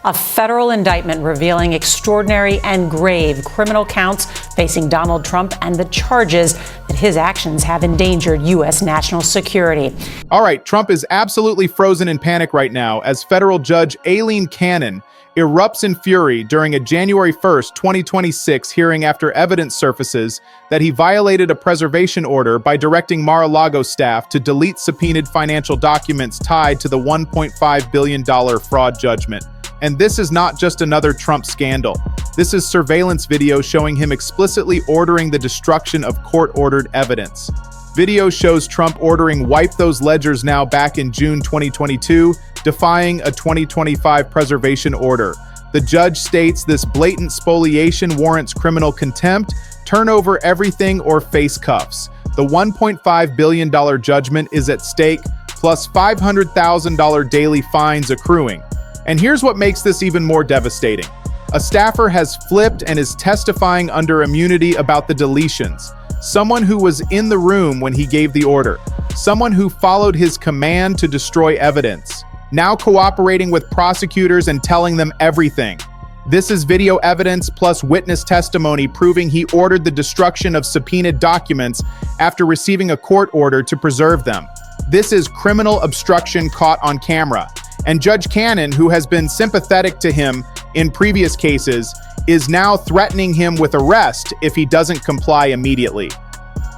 A federal indictment revealing extraordinary and grave criminal counts facing Donald Trump and the charges that his actions have endangered U.S. national security. All right, Trump is absolutely frozen in panic right now as federal judge Aileen Cannon erupts in fury during a January 1st, 2026 hearing after evidence surfaces that he violated a preservation order by directing Mar-a-Lago staff to delete subpoenaed financial documents tied to the $1.5 billion fraud judgment. And this is not just another Trump scandal. This is surveillance video showing him explicitly ordering the destruction of court-ordered evidence. Video shows Trump ordering wipe those ledgers now back in June 2022, defying a 2025 preservation order. The judge states this blatant spoliation warrants criminal contempt, turn over everything or face cuffs. The $1.5 billion judgment is at stake, plus $500,000 daily fines accruing. And here's what makes this even more devastating. A staffer has flipped and is testifying under immunity about the deletions. Someone who was in the room when he gave the order. Someone who followed his command to destroy evidence. Now cooperating with prosecutors and telling them everything. This is video evidence plus witness testimony proving he ordered the destruction of subpoenaed documents after receiving a court order to preserve them. This is criminal obstruction caught on camera. And Judge Cannon, who has been sympathetic to him in previous cases, is now threatening him with arrest if he doesn't comply immediately.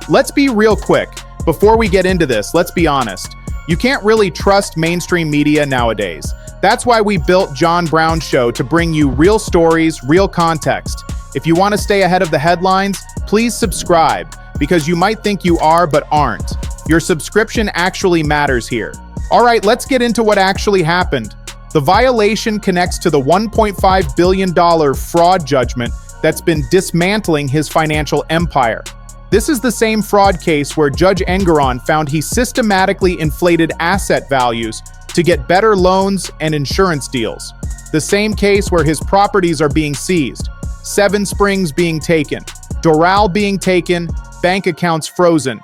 Let's be real quick. Before we get into this, let's be honest. You can't really trust mainstream media nowadays. That's why we built John Brown's show to bring you real stories, real context. If you want to stay ahead of the headlines, please subscribe, because you might think you are but aren't. Your subscription actually matters here. All right, let's get into what actually happened. The violation connects to the $1.5 billion fraud judgment that's been dismantling his financial empire. This is the same fraud case where Judge Engoron found he systematically inflated asset values to get better loans and insurance deals. The same case where his properties are being seized, Seven Springs being taken, Doral being taken, bank accounts frozen.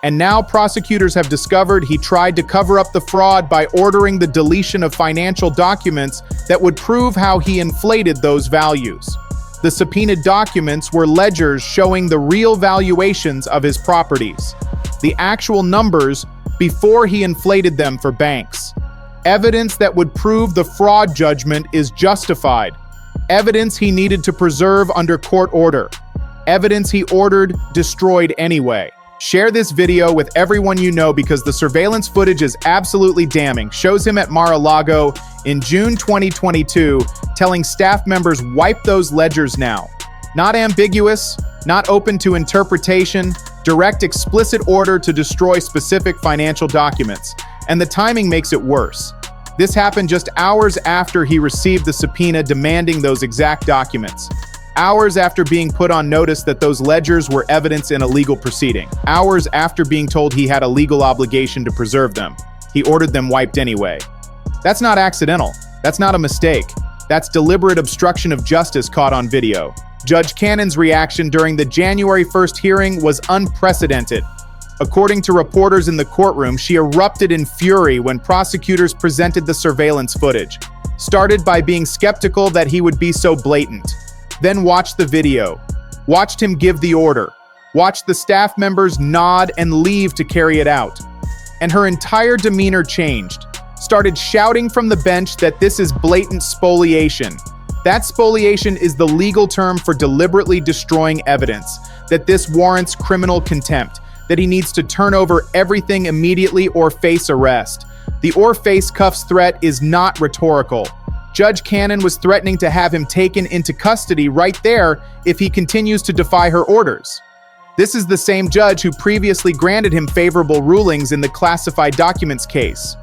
And now prosecutors have discovered he tried to cover up the fraud by ordering the deletion of financial documents that would prove how he inflated those values. The subpoenaed documents were ledgers showing the real valuations of his properties, the actual numbers before he inflated them for banks. Evidence that would prove the fraud judgment is justified. Evidence he needed to preserve under court order. Evidence he ordered destroyed anyway. Share this video with everyone you know because the surveillance footage is absolutely damning. Shows him at Mar-a-Lago in June 2022, telling staff members wipe those ledgers now. Not ambiguous, not open to interpretation, direct explicit order to destroy specific financial documents. And the timing makes it worse. This happened just hours after he received the subpoena demanding those exact documents. Hours after being put on notice that those ledgers were evidence in a legal proceeding. Hours after being told he had a legal obligation to preserve them. He ordered them wiped anyway. That's not accidental. That's not a mistake. That's deliberate obstruction of justice caught on video. Judge Cannon's reaction during the January 1st hearing was unprecedented. According to reporters in the courtroom, she erupted in fury when prosecutors presented the surveillance footage. Started by being skeptical that he would be so blatant. Then watched the video, watched him give the order, watched the staff members nod and leave to carry it out. And her entire demeanor changed, started shouting from the bench that this is blatant spoliation. That spoliation is the legal term for deliberately destroying evidence, that this warrants criminal contempt, that he needs to turn over everything immediately or face arrest. The or face cuffs threat is not rhetorical. Judge Cannon was threatening to have him taken into custody right there if he continues to defy her orders. This is the same judge who previously granted him favorable rulings in the classified documents case.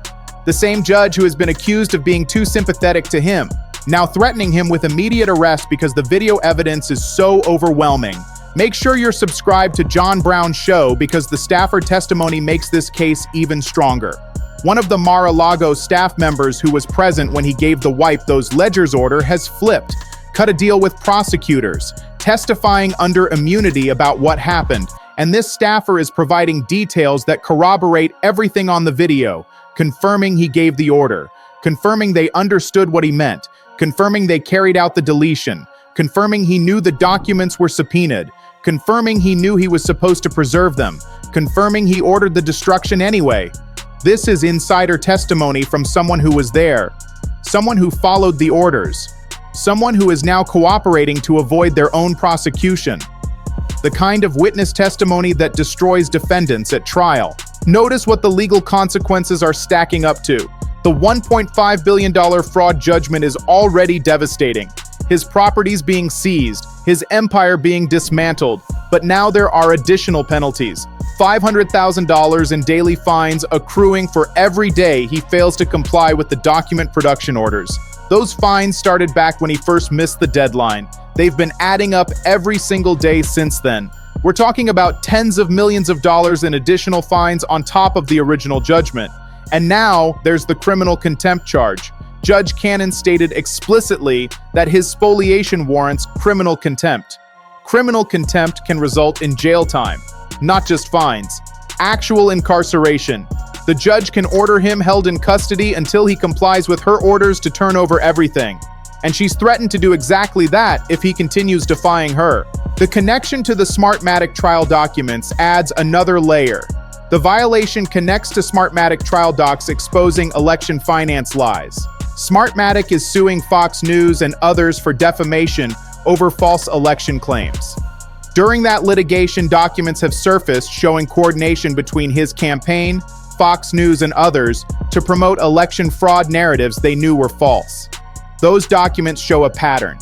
The same judge who has been accused of being too sympathetic to him, now threatening him with immediate arrest because the video evidence is so overwhelming. Make sure you're subscribed to John Brown's show because the staffer testimony makes this case even stronger. One of the Mar-a-Lago staff members who was present when he gave the wipe those ledgers order has flipped, cut a deal with prosecutors, testifying under immunity about what happened, and this staffer is providing details that corroborate everything on the video, confirming he gave the order, confirming they understood what he meant, confirming they carried out the deletion, confirming he knew the documents were subpoenaed, confirming he knew he was supposed to preserve them, confirming he ordered the destruction anyway. This is insider testimony from someone who was there, someone who followed the orders, someone who is now cooperating to avoid their own prosecution. The kind of witness testimony that destroys defendants at trial. Notice what the legal consequences are stacking up to. The $1.5 billion fraud judgment is already devastating. His properties being seized, his empire being dismantled, but now there are additional penalties. $500,000 in daily fines accruing for every day he fails to comply with the document production orders. Those fines started back when he first missed the deadline. They've been adding up every single day since then. We're talking about tens of millions of dollars in additional fines on top of the original judgment. And now there's the criminal contempt charge. Judge Cannon stated explicitly that his spoliation warrants criminal contempt. Criminal contempt can result in jail time, not just fines, actual incarceration. The judge can order him held in custody until he complies with her orders to turn over everything. And she's threatened to do exactly that if he continues defying her. The connection to the Smartmatic trial documents adds another layer. The violation connects to Smartmatic trial docs exposing election finance lies. Smartmatic is suing Fox News and others for defamation over false election claims. During that litigation, documents have surfaced showing coordination between his campaign, Fox News, and others to promote election fraud narratives they knew were false. Those documents show a pattern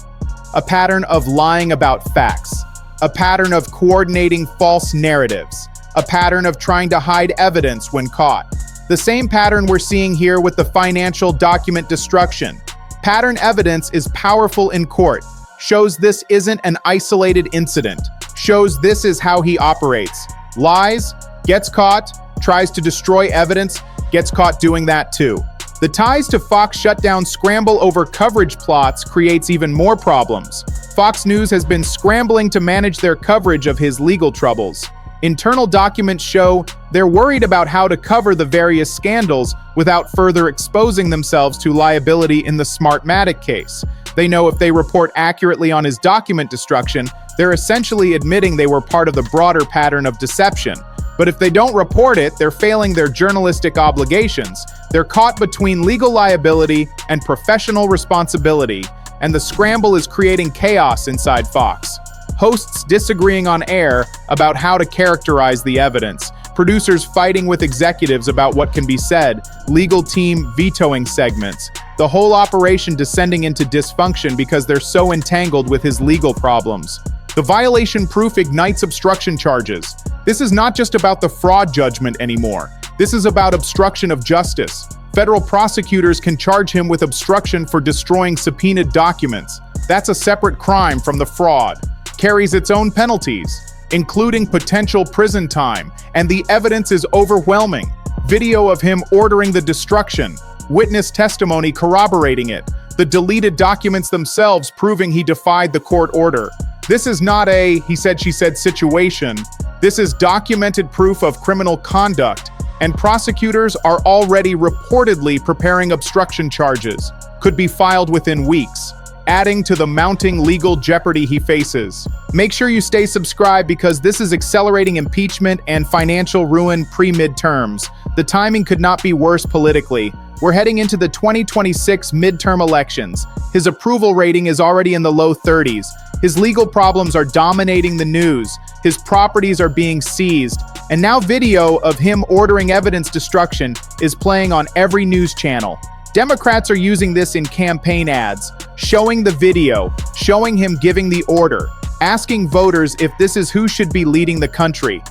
of lying about facts, a pattern of coordinating false narratives, a pattern of trying to hide evidence when caught. The same pattern we're seeing here with the financial document destruction. Pattern evidence is powerful in court, shows this isn't an isolated incident, shows this is how he operates. Lies, gets caught, tries to destroy evidence, gets caught doing that too. The ties to Fox shutdown scramble over coverage plots creates even more problems. Fox News has been scrambling to manage their coverage of his legal troubles. Internal documents show they're worried about how to cover the various scandals without further exposing themselves to liability in the Smartmatic case. They know if they report accurately on his document destruction, they're essentially admitting they were part of the broader pattern of deception. But if they don't report it, they're failing their journalistic obligations. They're caught between legal liability and professional responsibility, and the scramble is creating chaos inside Fox. Hosts disagreeing on air about how to characterize the evidence, producers fighting with executives about what can be said, legal team vetoing segments, the whole operation descending into dysfunction because they're so entangled with his legal problems. The violation proof ignites obstruction charges. This is not just about the fraud judgment anymore. This is about obstruction of justice. Federal prosecutors can charge him with obstruction for destroying subpoenaed documents. That's a separate crime from the fraud. Carries its own penalties, including potential prison time, and the evidence is overwhelming. Video of him ordering the destruction, witness testimony corroborating it, the deleted documents themselves proving he defied the court order. This is not a he said she said situation. This is documented proof of criminal conduct, and prosecutors are already reportedly preparing obstruction charges, could be filed within weeks, adding to the mounting legal jeopardy he faces. Make sure you stay subscribed because this is accelerating impeachment and financial ruin pre-midterms. The timing could not be worse politically. We're heading into the 2026 midterm elections. His approval rating is already in the low 30s. His legal problems are dominating the news. His properties are being seized. And now video of him ordering evidence destruction is playing on every news channel. Democrats are using this in campaign ads, showing the video, showing him giving the order, asking voters if this is who should be leading the country.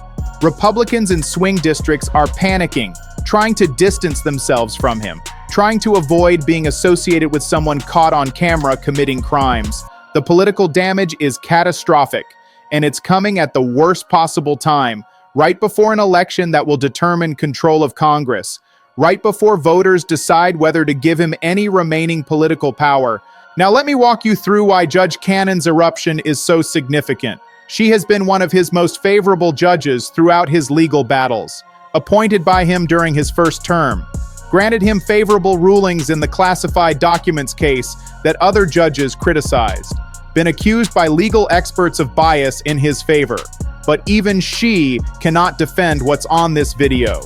Republicans in swing districts are panicking, trying to distance themselves from him, trying to avoid being associated with someone caught on camera committing crimes. The political damage is catastrophic, and it's coming at the worst possible time, right before an election that will determine control of Congress, right before voters decide whether to give him any remaining political power. Now let me walk you through why Judge Cannon's eruption is so significant. She has been one of his most favorable judges throughout his legal battles, appointed by him during his first term. granted him favorable rulings in the classified documents case that other judges criticized, been accused by legal experts of bias in his favor. But even she cannot defend what's on this video.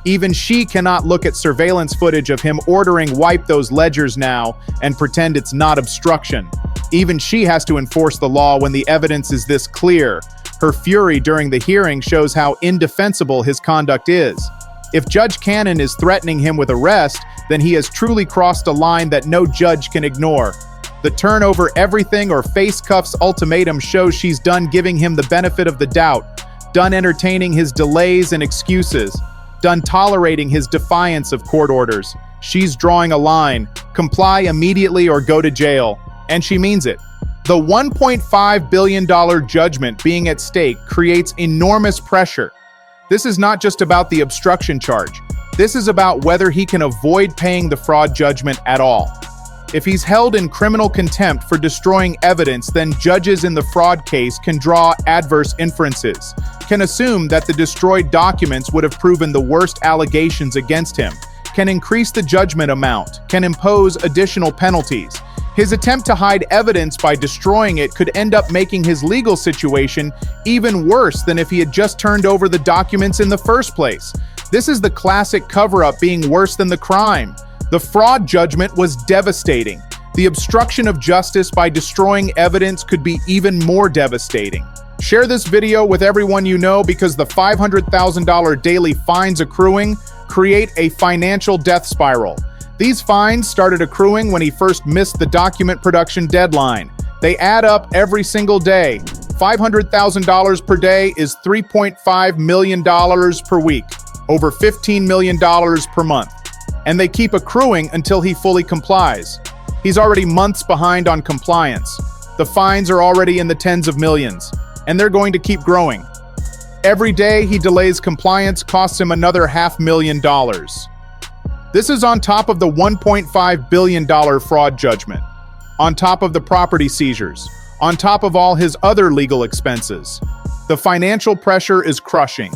Even she cannot look at surveillance footage of him ordering wipe those ledgers now and pretend it's not obstruction. Even she has to enforce the law when the evidence is this clear. Her fury during the hearing shows how indefensible his conduct is. If Judge Cannon is threatening him with arrest, then he has truly crossed a line that no judge can ignore. The turn over everything or face cuffs ultimatum shows she's done giving him the benefit of the doubt, done entertaining his delays and excuses, done tolerating his defiance of court orders. She's drawing a line: comply immediately or go to jail. And she means it. The $1.5 billion judgment being at stake creates enormous pressure. This is not just about the obstruction charge. This is about whether he can avoid paying the fraud judgment at all. If he's held in criminal contempt for destroying evidence, then judges in the fraud case can draw adverse inferences, can assume that the destroyed documents would have proven the worst allegations against him, can increase the judgment amount, can impose additional penalties. His attempt to hide evidence by destroying it could end up making his legal situation even worse than if he had just turned over the documents in the first place. This is the classic cover-up being worse than the crime. The fraud judgment was devastating. The obstruction of justice by destroying evidence could be even more devastating. Share this video with everyone you know, because the $500,000 daily fines accruing create a financial death spiral. These fines started accruing when he first missed the document production deadline. They add up every single day. $500,000 per day is $3.5 million per week, over $15 million per month. And they keep accruing until he fully complies. He's already months behind on compliance. The fines are already in the tens of millions, and they're going to keep growing. Every day he delays compliance costs him another $500,000. This is on top of the $1.5 billion fraud judgment, on top of the property seizures, on top of all his other legal expenses. The financial pressure is crushing.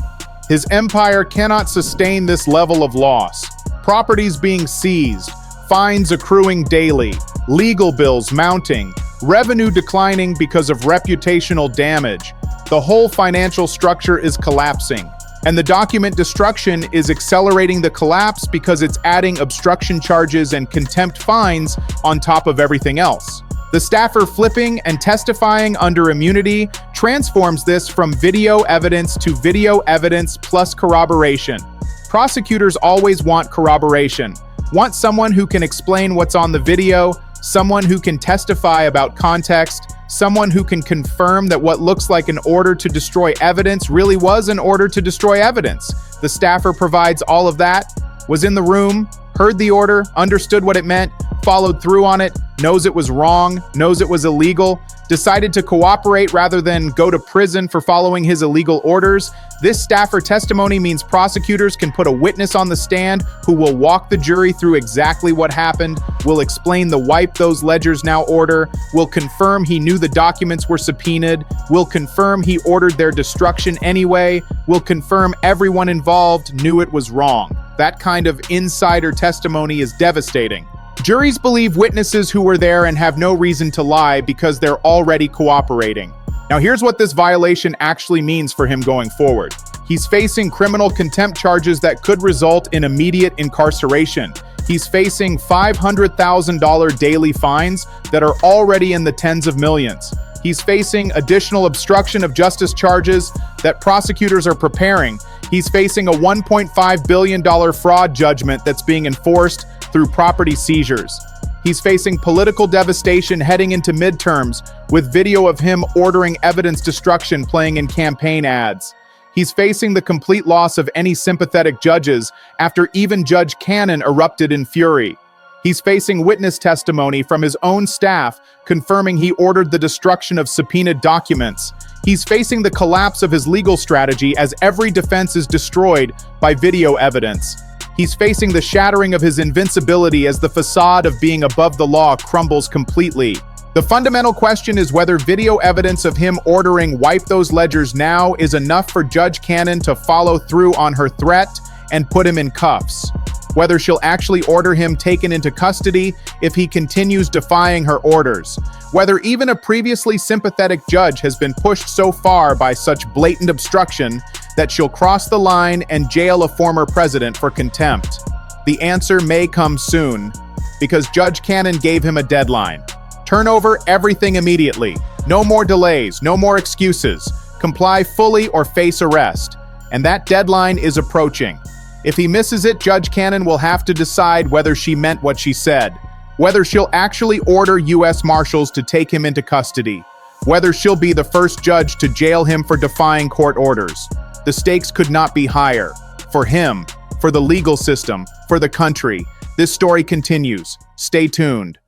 His empire cannot sustain this level of loss. Properties being seized, fines accruing daily, legal bills mounting, revenue declining because of reputational damage. The whole financial structure is collapsing. And the document destruction is accelerating the collapse because it's adding obstruction charges and contempt fines on top of everything else. The staffer flipping and testifying under immunity transforms this from video evidence to video evidence plus corroboration. Prosecutors always want corroboration, want someone who can explain what's on the video, someone who can testify about context, someone who can confirm that what looks like an order to destroy evidence really was an order to destroy evidence. The staffer provides all of that, was in the room, heard the order, understood what it meant, followed through on it, knows it was wrong, knows it was illegal, decided to cooperate rather than go to prison for following his illegal orders. This staffer testimony means prosecutors can put a witness on the stand who will walk the jury through exactly what happened, will explain the wipe those ledgers now order, will confirm he knew the documents were subpoenaed, will confirm he ordered their destruction anyway, will confirm everyone involved knew it was wrong. That kind of insider testimony is devastating. Juries believe witnesses who were there and have no reason to lie because they're already cooperating. Now here's what this violation actually means for him going forward. He's facing criminal contempt charges that could result in immediate incarceration. He's facing $500,000 daily fines that are already in the tens of millions. He's facing additional obstruction of justice charges that prosecutors are preparing. He's facing a $1.5 billion fraud judgment that's being enforced through property seizures. He's facing political devastation heading into midterms with video of him ordering evidence destruction playing in campaign ads. He's facing the complete loss of any sympathetic judges after even Judge Cannon erupted in fury. He's facing witness testimony from his own staff confirming he ordered the destruction of subpoenaed documents. He's facing the collapse of his legal strategy as every defense is destroyed by video evidence. He's facing the shattering of his invincibility as the facade of being above the law crumbles completely. The fundamental question is whether video evidence of him ordering wipe those ledgers now is enough for Judge Cannon to follow through on her threat and put him in cuffs. whether she'll actually order him taken into custody if he continues defying her orders, whether even a previously sympathetic judge has been pushed so far by such blatant obstruction that she'll cross the line and jail a former president for contempt. The answer may come soon, because Judge Cannon gave him a deadline. Turn over everything immediately. No more delays, no more excuses. Comply fully or face arrest. And that deadline is approaching. If he misses it, Judge Cannon will have to decide whether she meant what she said, whether she'll actually order U.S. Marshals to take him into custody, whether she'll be the first judge to jail him for defying court orders. The stakes could not be higher. For him, for the legal system, for the country. This story continues. Stay tuned.